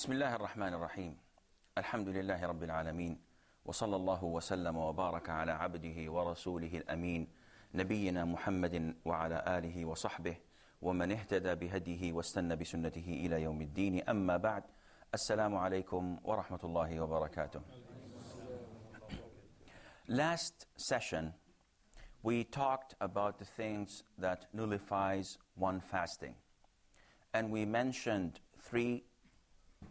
بسم الله الرحمن الرحيم الحمد لله رب العالمين وصلى الله وسلم وبارك على عبده ورسوله الأمين نبينا محمد وعلى آله وصحبه ومن اهتدى بهديه واستنى بسنته إلى يوم الدين أما بعد السلام عليكم ورحمة الله وبركاته. Last session we talked about the things that nullifies one fasting, and we mentioned three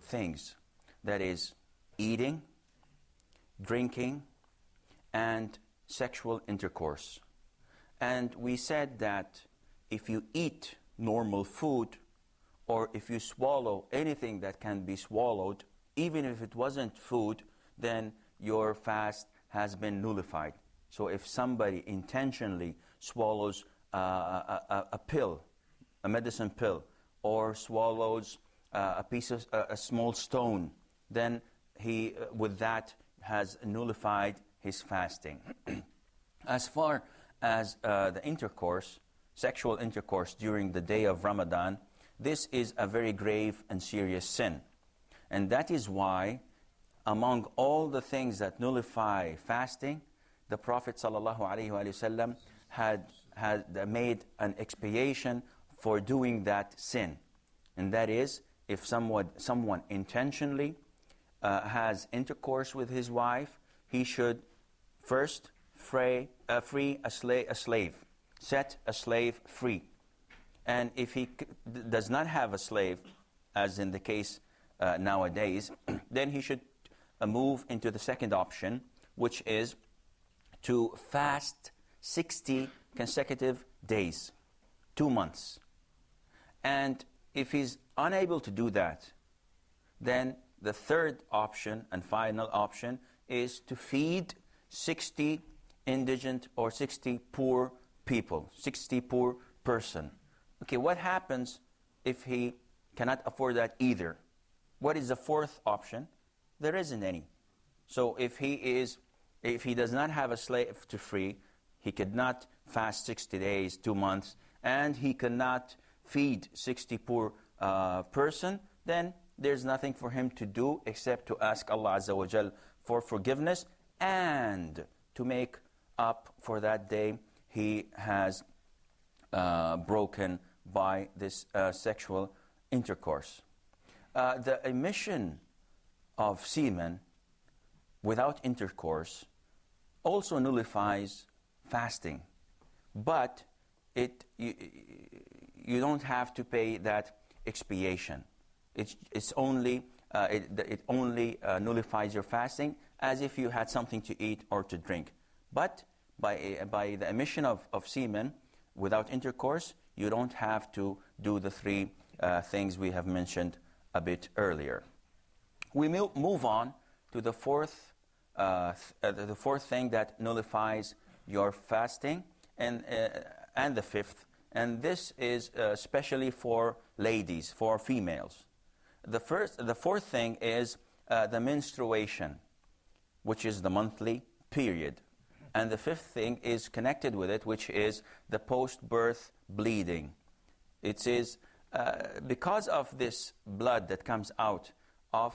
things, that is eating, drinking, and sexual intercourse. And we said that if you eat normal food, or if you swallow anything that can be swallowed, even if it wasn't food, then your fast has been nullified. So if somebody intentionally swallows a pill, a medicine pill, or swallows a small stone, then he with that has nullified his fasting. As far as the intercourse, sexual intercourse during the day of Ramadan, this is a very grave and serious sin. And that is why among all the things that nullify fasting, the Prophet ﷺ had made an expiation for doing that sin. And that is, if someone intentionally has intercourse with his wife, he should first free a slave, set a slave free. And if he does not have a slave, as in the case nowadays, then he should move into the second option, which is to fast 60 consecutive days, 2 months. And if he's unable to do that, then the third option and final option is to feed 60 indigent or 60 poor people, 60 poor person. Okay, what happens if he cannot afford that either? What is the fourth option? There isn't any. So if he does not have a slave to free, he could not fast 60 days, 2 months, and he cannot feed 60 poor person, then there's nothing for him to do except to ask Allah Azza wa Jal for forgiveness and to make up for that day he has broken by this sexual intercourse. The emission of semen without intercourse also nullifies fasting, but you don't have to pay that expiation. It only nullifies your fasting as if you had something to eat or to drink. But by the emission of semen without intercourse, you don't have to do the three things we have mentioned a bit earlier. We move on to the fourth thing that nullifies your fasting, and the fifth. And this is especially for ladies, for females. The fourth thing is the menstruation, which is the monthly period. And the fifth thing is connected with it, which is the post-birth bleeding. It is because of this blood that comes out of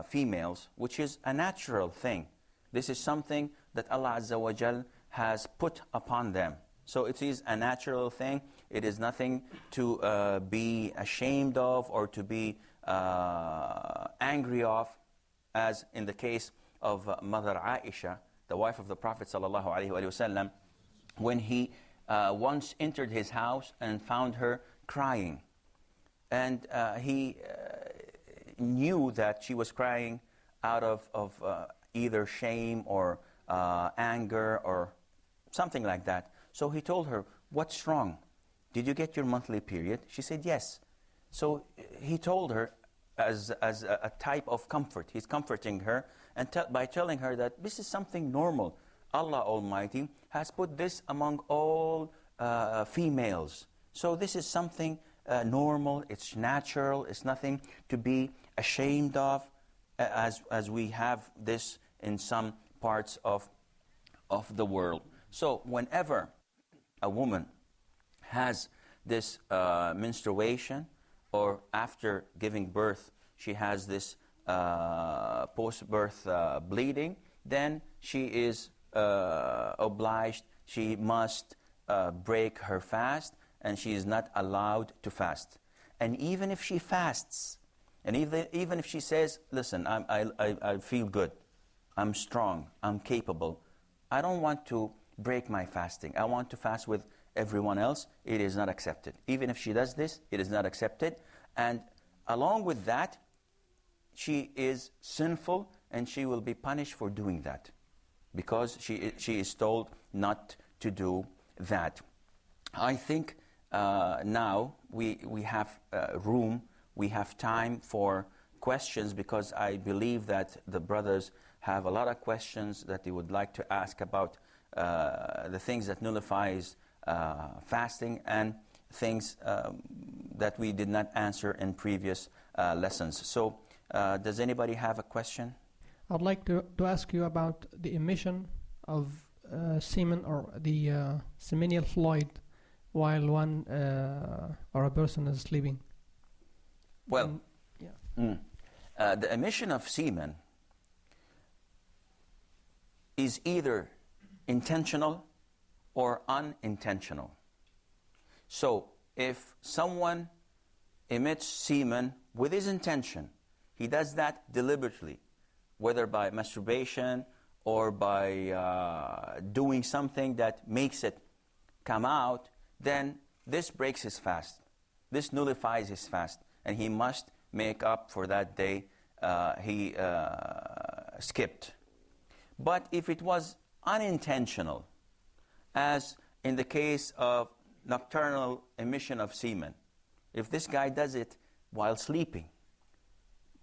females, which is a natural thing. This is something that Allah Azza wa Jal has put upon them. So it is a natural thing. It is nothing to be ashamed of or to be angry of, as in the case of Mother Aisha, the wife of the Prophet ﷺ, when he once entered his house and found her crying. And he knew that she was crying out of either shame or anger or something like that. So he told her, "What's wrong? Did you get your monthly period?" She said, "Yes." So he told her as a type of comfort. He's comforting her and by telling her that this is something normal. Allah Almighty has put this among all females. So this is something normal, it's natural, it's nothing to be ashamed of, as we have this in some parts of the world. So whenever a woman has this menstruation, or after giving birth she has this post-birth bleeding, then she is obliged, she must break her fast, and she is not allowed to fast. And even if she fasts, and even if she says, listen, I feel good, I'm strong, I'm capable, I don't want to break my fasting, I want to fast with everyone else, it is not accepted. Even if she does this, it is not accepted. And along with that, she is sinful, and she will be punished for doing that, because she is told not to do that. I think now we have room, we have time for questions, because I believe that the brothers have a lot of questions that they would like to ask about the things that nullifies fasting, and things that we did not answer in previous lessons. So does anybody have a question? I'd like to ask you about the emission of semen, or the seminal fluid, while one or a person is sleeping. Well, the emission of semen is either intentional or unintentional. So if someone emits semen with his intention, he does that deliberately, whether by masturbation or by doing something that makes it come out, then this breaks his fast. This nullifies his fast, and he must make up for that day he skipped. But if it was unintentional, as in the case of nocturnal emission of semen, if this guy does it while sleeping,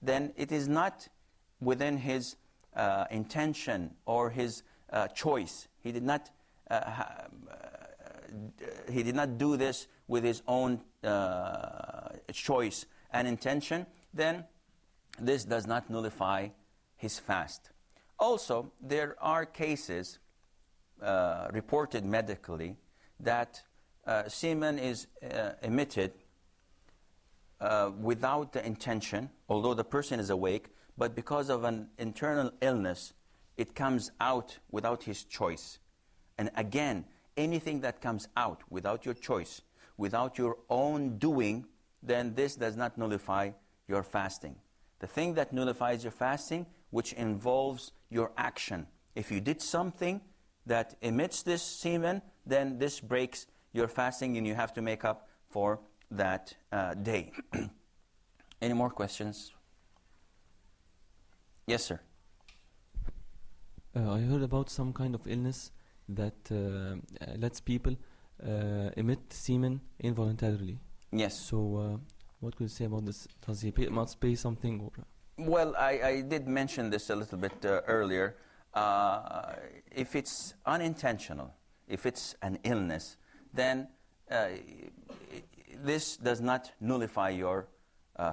then it is not within his intention or his choice. He did not do this with his own choice and intention. Then this does not nullify his fast. Also, there are cases reported medically that semen is emitted without the intention, although the person is awake, but because of an internal illness, it comes out without his choice. And again, anything that comes out without your choice, without your own doing, then this does not nullify your fasting. The thing that nullifies your fasting, which involves your action. If you did something that emits this semen, then this breaks your fasting, and you have to make up for that day. Any more questions? Yes, sir. I heard about some kind of illness that lets people emit semen involuntarily. Yes. So what could you say about this? Does he must pay something? Or? Well, I did mention this a little bit earlier. If it's unintentional, if it's an illness, then this does not nullify your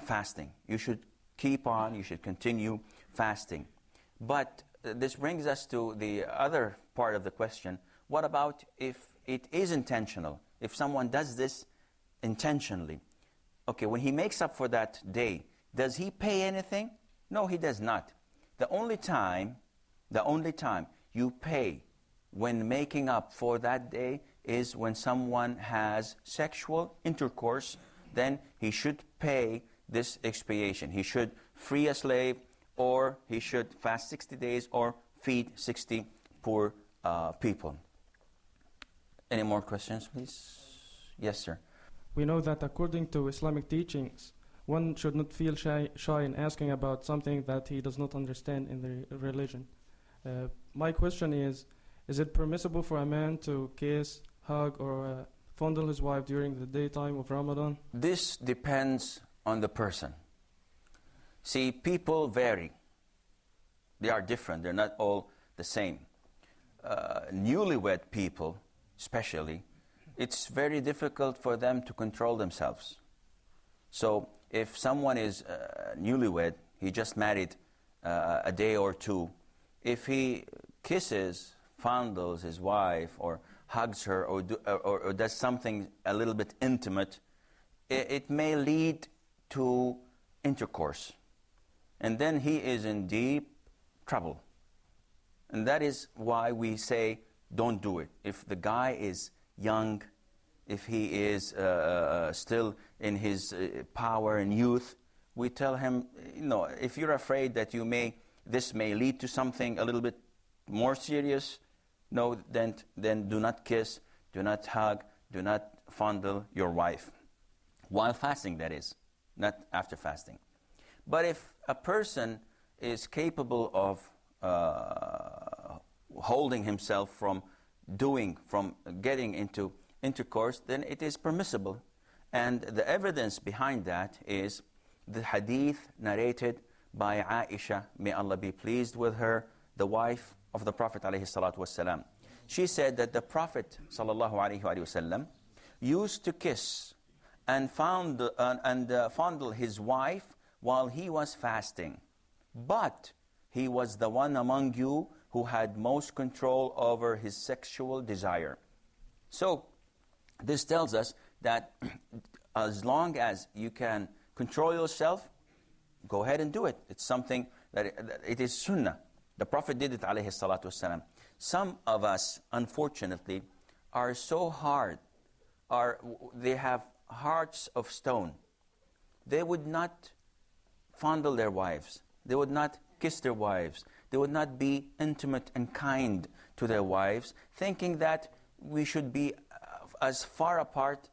fasting. You should keep on, you should continue fasting. But this brings us to the other part of the question. What about if it is intentional? If someone does this intentionally, okay, when he makes up for that day, does he pay anything? No, he does not. The only time you pay when making up for that day is when someone has sexual intercourse. Then he should pay this expiation. He should free a slave, or he should fast 60 days or feed 60 poor people. Any more questions, please? Yes, sir. We know that according to Islamic teachings, one should not feel shy in asking about something that he does not understand in the religion. My question is it permissible for a man to kiss, hug, or fondle his wife during the daytime of Ramadan? This depends on the person. See, people vary. They are different. They're not all the same. Newlywed people, especially, it's very difficult for them to control themselves. So if someone is newlywed, he just married a day or two, if he kisses, fondles his wife, or hugs her, or does something a little bit intimate, it may lead to intercourse. and then he is in deep trouble. And that is why we say, don't do it. If the guy is young, if he is still in his power and youth, we tell him, if you're afraid that this may lead to something a little bit more serious, no, then do not kiss, do not hug, do not fondle your wife. While fasting, that is, not after fasting. But if a person is capable of holding himself from getting into intercourse, then it is permissible. And the evidence behind that is the hadith narrated by Aisha, may Allah be pleased with her, the wife of the Prophet ﷺ. She said that the Prophet ﷺ used to kiss and fondle his wife while he was fasting. But he was the one among you who had most control over his sexual desire. So this tells us that as long as you can control yourself, go ahead and do it. It's something that it is sunnah. The Prophet did it, alayhi salatu wasalam. Some of us, unfortunately, are so hard, they have hearts of stone. They would not fondle their wives. They would not kiss their wives. They would not be intimate and kind to their wives, thinking that we should be as far apart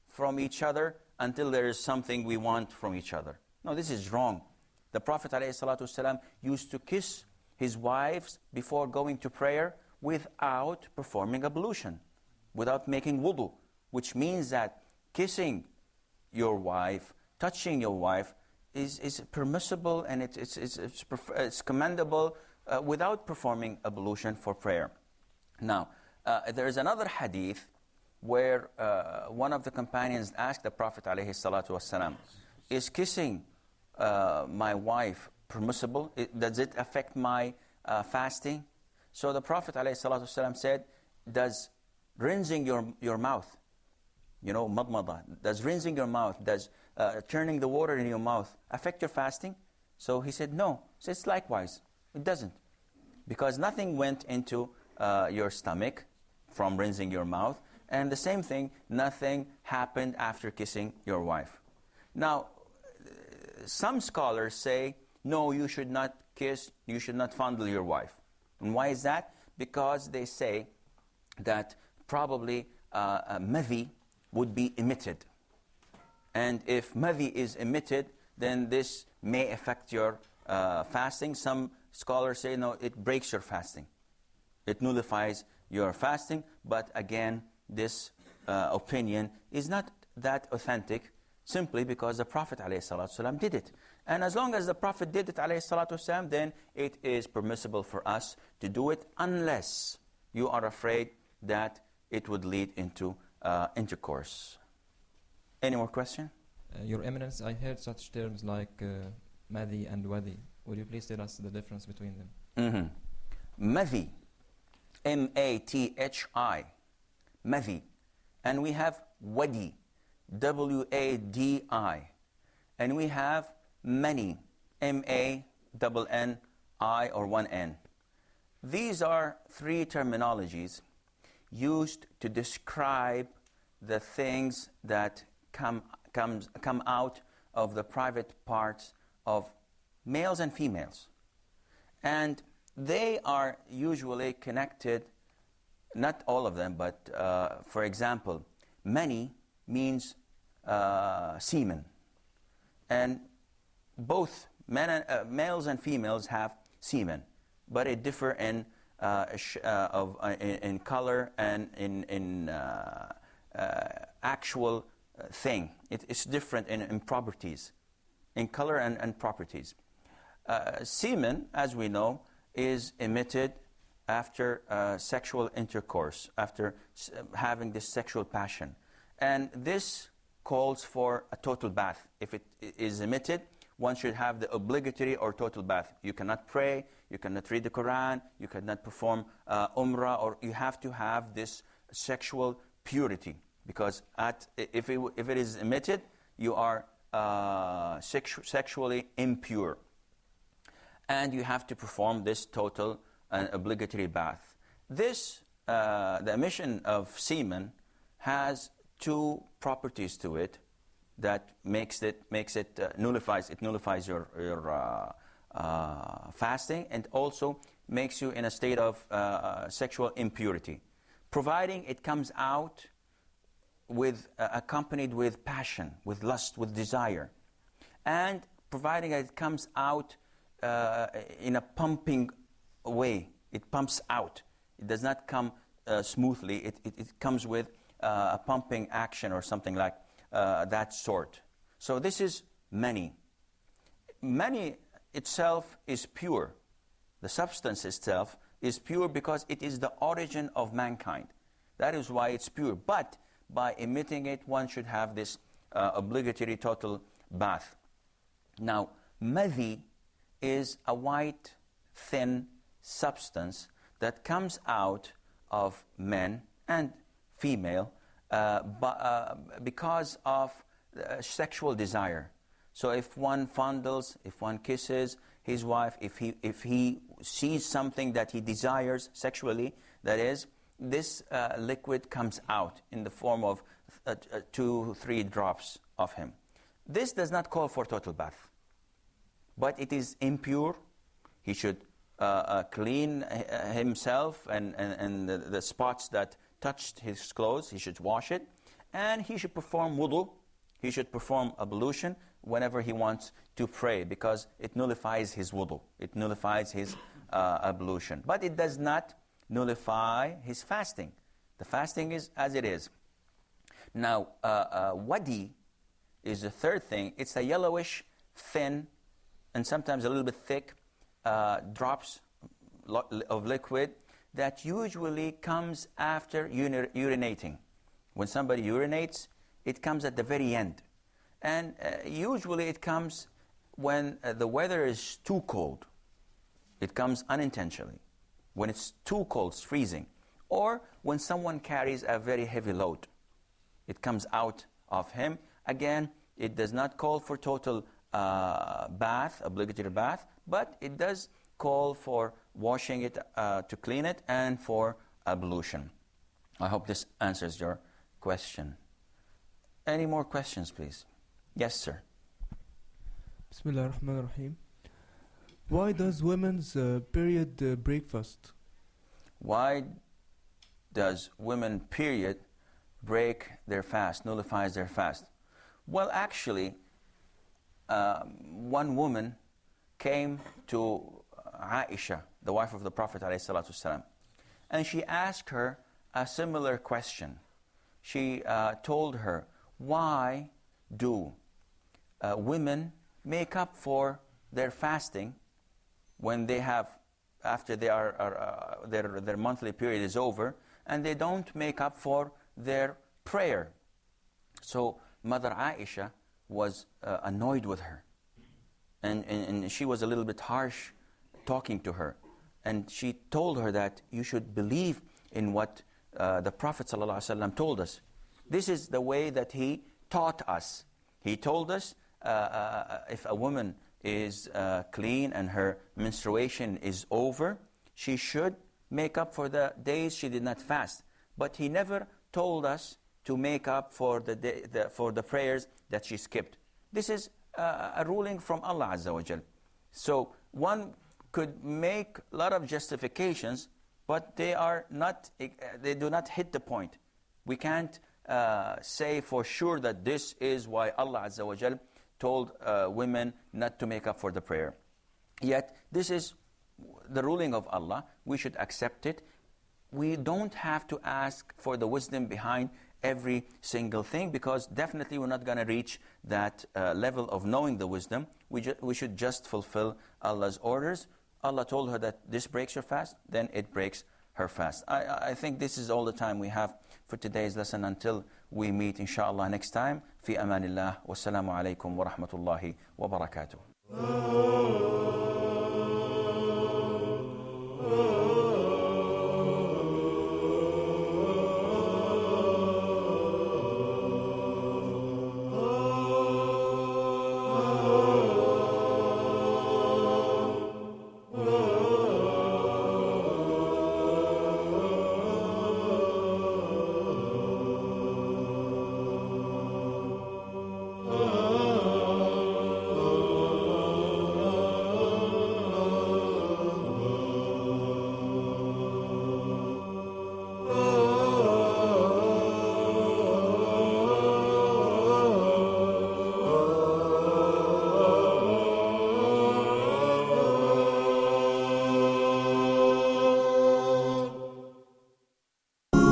from each other until there is something we want from each other. No, this is wrong. The Prophet ﷺ used to kiss his wives before going to prayer without performing ablution, without making wudu, which means that kissing your wife, touching your wife, is permissible and it's commendable without performing ablution for prayer. Now, there is another hadith where one of the companions asked the Prophet ﷺ, is kissing my wife permissible? Does it affect my fasting? So the Prophet ﷺ said, does rinsing your mouth, madmada, does rinsing your mouth, does turning the water in your mouth affect your fasting? So he said, no. So it's likewise. It doesn't. Because nothing went into your stomach from rinsing your mouth. And the same thing, nothing happened after kissing your wife. Now, some scholars say, no, you should not kiss, you should not fondle your wife. And why is that? Because they say that probably madhi would be emitted. And if madhi is emitted, then this may affect your fasting. Some scholars say, no, it breaks your fasting. It nullifies your fasting. But again, this opinion is not that authentic, simply because the Prophet ﷺ did it. And as long as the Prophet did it ﷺ, then it is permissible for us to do it, unless you are afraid that it would lead into intercourse. Any more question? Your Eminence, I heard such terms like madhi and wadi. Would you please tell us the difference between them? Madhi, M-A-T-H-I, madhi. And we have wadi, W-A-D-I. And we have mani, M-A-N-N-I, or one N. These are three terminologies used to describe the things that come out of the private parts of males and females. And they are usually connected, not all of them, but for example, many means semen. And both males and females have semen, but it differ in color and in actual thing. It's different in properties, in color and properties. Semen, as we know, is emitted after sexual intercourse, after having this sexual passion. And this calls for a total bath. If it is emitted, one should have the obligatory or total bath. You cannot pray, you cannot read the Quran, you cannot perform umrah, or you have to have this sexual purity. Because if it is emitted, you are sexually impure. and you have to perform this total and obligatory bath. This, the emission of semen has two properties to it that nullifies your fasting, and also makes you in a state of sexual impurity, providing it comes out with accompanied with passion, with lust, with desire, and providing that it comes out in a pumping way. It pumps out. It does not come smoothly. It comes with a pumping action or something like that sort. So this is mani. Mani itself is pure. The substance itself is pure because it is the origin of mankind. That is why it's pure. But by emitting it, one should have this obligatory total bath. Now, madhi is a white, thin substance that comes out of men and female because of sexual desire. So if one fondles, if one kisses his wife, if he sees something that he desires sexually, that is, this liquid comes out in the form of 2-3 drops of him. This does not call for total bath, but it is impure. He should clean himself and the spots that touched his clothes. He should wash it, and he should perform wudu. He should perform ablution whenever he wants to pray, because it nullifies his wudu. It nullifies his ablution. But it does not nullify his fasting. The fasting is as it is. Now, wadi is the third thing. It's a yellowish, thin, and sometimes a little bit thick drops of liquid that usually comes after urinating. When somebody urinates, it comes at the very end. And usually it comes when the weather is too cold. It comes unintentionally. When it's too cold, it's freezing. Or when someone carries a very heavy load. It comes out of him. Again, it does not call for total bath, obligatory bath, but it does call for washing it to clean it and for ablution. I hope this answers your question. Any more questions, please? Yes, sir. Bismillah ar-Rahman ar-Rahim. Why does women's period break fast? Why does women period break their fast, nullifies their fast? Well, actually, one woman came to Aisha, the wife of the Prophet ﷺ, and she asked her a similar question. She told her, why do women make up for their fasting when they have, after they are their monthly period is over, and they don't make up for their prayer? So Mother Aisha was annoyed with her, and she was a little bit harsh talking to her, and she told her that you should believe in what the Prophet ﷺ told us. This is the way that he taught us. He told us if a woman is clean and her menstruation is over, she should make up for the days she did not fast. But he never told us to make up for the prayers that she skipped. This is a ruling from Allah Azza wa Jal. So one could make a lot of justifications, but they do not hit the point. We can't say for sure that this is why Allah Azza wa Jal told women not to make up for the prayer. Yet this is the ruling of Allah. We should accept it. We don't have to ask for the wisdom behind every single thing, because definitely we're not going to reach that level of knowing the wisdom. We should just fulfill Allah's orders. Allah told her that this breaks your fast, then it breaks her fast. I think this is all the time we have for today's lesson, until we meet inshallah next time. Fi amanillah, wassalamu alaikum wa rahmatullahi wa barakatuh.